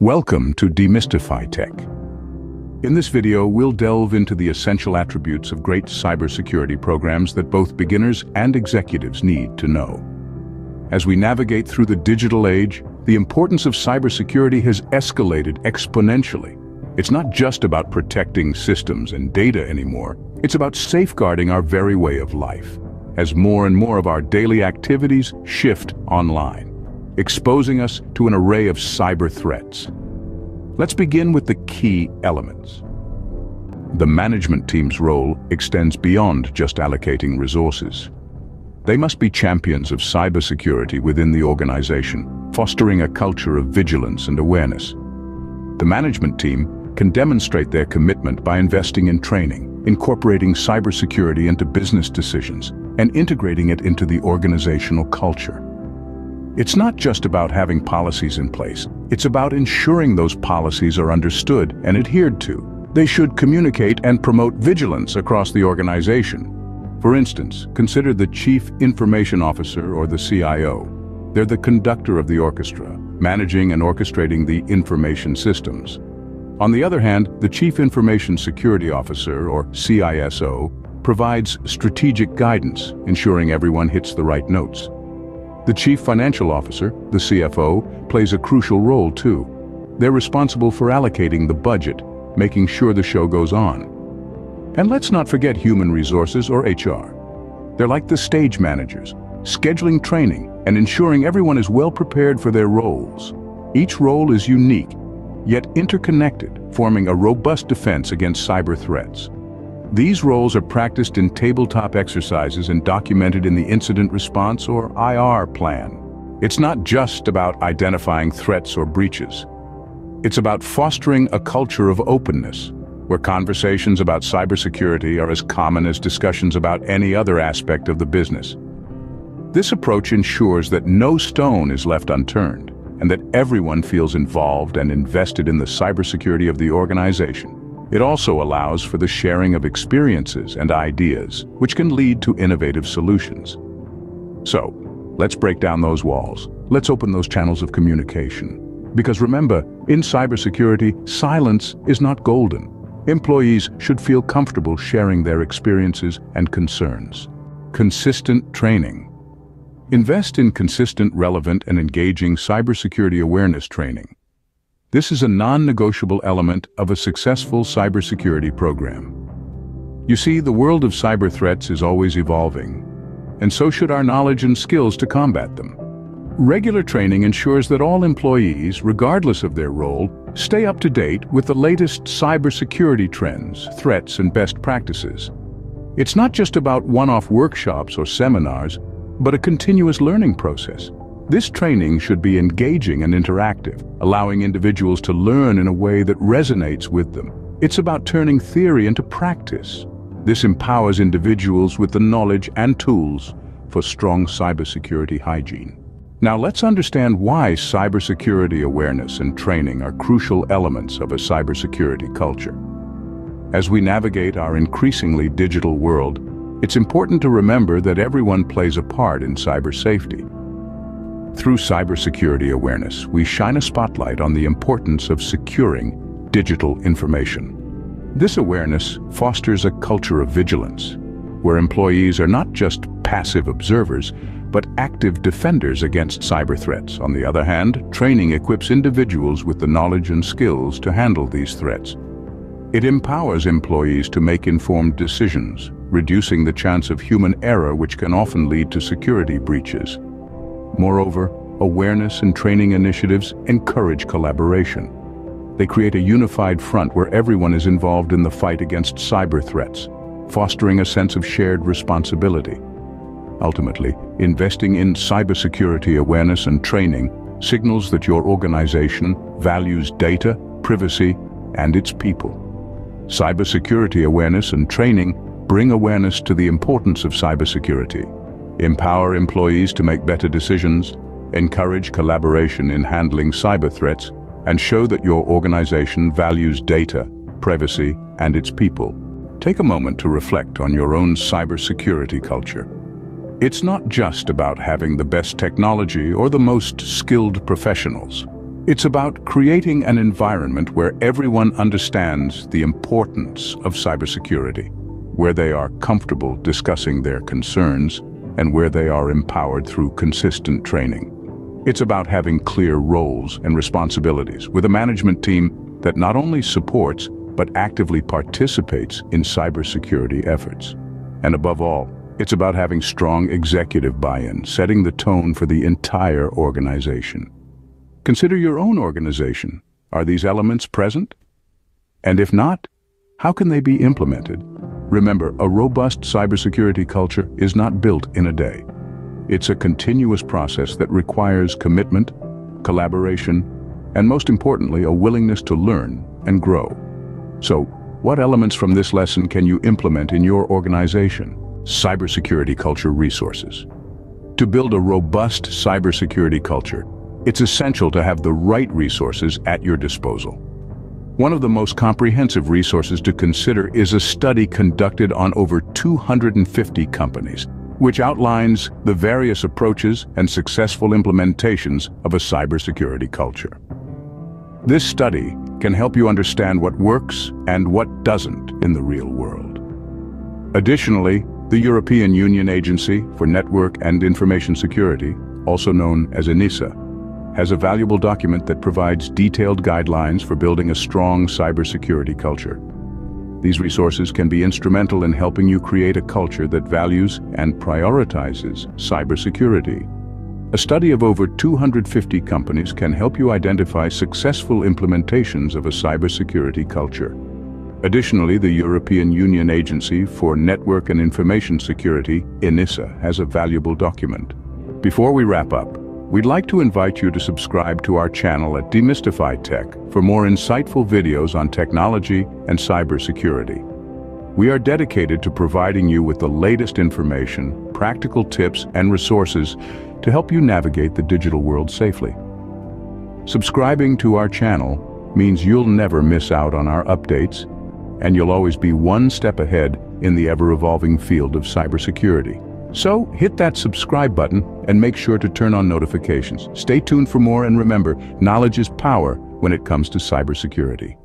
Welcome to Demystify Tech. In this video, we'll delve into the essential attributes of great cybersecurity programs that both beginners and executives need to know. As we navigate through the digital age, the importance of cybersecurity has escalated exponentially. It's not just about protecting systems and data anymore. It's about safeguarding our very way of life, as more and more of our daily activities shift online, exposing us to an array of cyber threats. Let's begin with the key elements. The management team's role extends beyond just allocating resources. They must be champions of cybersecurity within the organization, fostering a culture of vigilance and awareness. The management team can demonstrate their commitment by investing in training, incorporating cybersecurity into business decisions, and integrating it into the organizational culture. It's not just about having policies in place. It's about ensuring those policies are understood and adhered to. They should communicate and promote vigilance across the organization. For instance, consider the Chief Information Officer or the CIO. They're the conductor of the orchestra, managing and orchestrating the information systems. On the other hand, the Chief Information Security Officer, or CISO, provides strategic guidance, ensuring everyone hits the right notes. The Chief Financial Officer, the CFO, plays a crucial role too. They're responsible for allocating the budget, making sure the show goes on. And let's not forget human resources or HR. They're like the stage managers, scheduling training and ensuring everyone is well prepared for their roles. Each role is unique, yet interconnected, forming a robust defense against cyber threats. These roles are practiced in tabletop exercises and documented in the Incident Response or IR plan. It's not just about identifying threats or breaches. It's about fostering a culture of openness, where conversations about cybersecurity are as common as discussions about any other aspect of the business. This approach ensures that no stone is left unturned, and that everyone feels involved and invested in the cybersecurity of the organization. It also allows for the sharing of experiences and ideas, which can lead to innovative solutions. So, let's break down those walls. Let's open those channels of communication. Because remember, in cybersecurity, silence is not golden. Employees should feel comfortable sharing their experiences and concerns. Consistent training. Invest in consistent, relevant, and engaging cybersecurity awareness training. This is a non-negotiable element of a successful cybersecurity program. You see, the world of cyber threats is always evolving, and so should our knowledge and skills to combat them. Regular training ensures that all employees, regardless of their role, stay up to date with the latest cybersecurity trends, threats, and best practices. It's not just about one-off workshops or seminars, but a continuous learning process. This training should be engaging and interactive, allowing individuals to learn in a way that resonates with them. It's about turning theory into practice. This empowers individuals with the knowledge and tools for strong cybersecurity hygiene. Now let's understand why cybersecurity awareness and training are crucial elements of a cybersecurity culture. As we navigate our increasingly digital world, it's important to remember that everyone plays a part in cyber safety. Through cybersecurity awareness, we shine a spotlight on the importance of securing digital information. This awareness fosters a culture of vigilance, where employees are not just passive observers, but active defenders against cyber threats. On the other hand, training equips individuals with the knowledge and skills to handle these threats. It empowers employees to make informed decisions, reducing the chance of human error, which can often lead to security breaches. Moreover, awareness and training initiatives encourage collaboration. They create a unified front where everyone is involved in the fight against cyber threats, fostering a sense of shared responsibility. Ultimately, investing in cybersecurity awareness and training signals that your organization values data, privacy, and its people. Cybersecurity awareness and training bring awareness to the importance of cybersecurity, empower employees to make better decisions, encourage collaboration in handling cyber threats, and show that your organization values data, privacy, and its people. Take a moment to reflect on your own cybersecurity culture. It's not just about having the best technology or the most skilled professionals. It's about creating an environment where everyone understands the importance of cybersecurity, where they are comfortable discussing their concerns, and where they are empowered through consistent training. It's about having clear roles and responsibilities with a management team that not only supports but actively participates in cybersecurity efforts. And above all, it's about having strong executive buy-in, setting the tone for the entire organization. Consider your own organization. Are these elements present? And if not, how can they be implemented? Remember, a robust cybersecurity culture is not built in a day. It's a continuous process that requires commitment, collaboration, and most importantly, a willingness to learn and grow. So, what elements from this lesson can you implement in your organization? Cybersecurity culture resources. To build a robust cybersecurity culture, it's essential to have the right resources at your disposal. One of the most comprehensive resources to consider is a study conducted on over 250 companies, which outlines the various approaches and successful implementations of a cybersecurity culture. This study can help you understand what works and what doesn't in the real world. Additionally, the European Union Agency for Network and Information Security, also known as ENISA, has a valuable document that provides detailed guidelines for building a strong cybersecurity culture. These resources can be instrumental in helping you create a culture that values and prioritizes cybersecurity. A study of over 250 companies can help you identify successful implementations of a cybersecurity culture. Additionally, the European Union Agency for Network and Information Security, ENISA, has a valuable document. Before we wrap up, we'd like to invite you to subscribe to our channel at Demystify for more insightful videos on technology and cybersecurity. We are dedicated to providing you with the latest information, practical tips, and resources to help you navigate the digital world safely. Subscribing to our channel means you'll never miss out on our updates, and you'll always be one step ahead in the ever-evolving field of cybersecurity. So hit that subscribe button and make sure to turn on notifications. Stay tuned for more, and remember, knowledge is power when it comes to cybersecurity.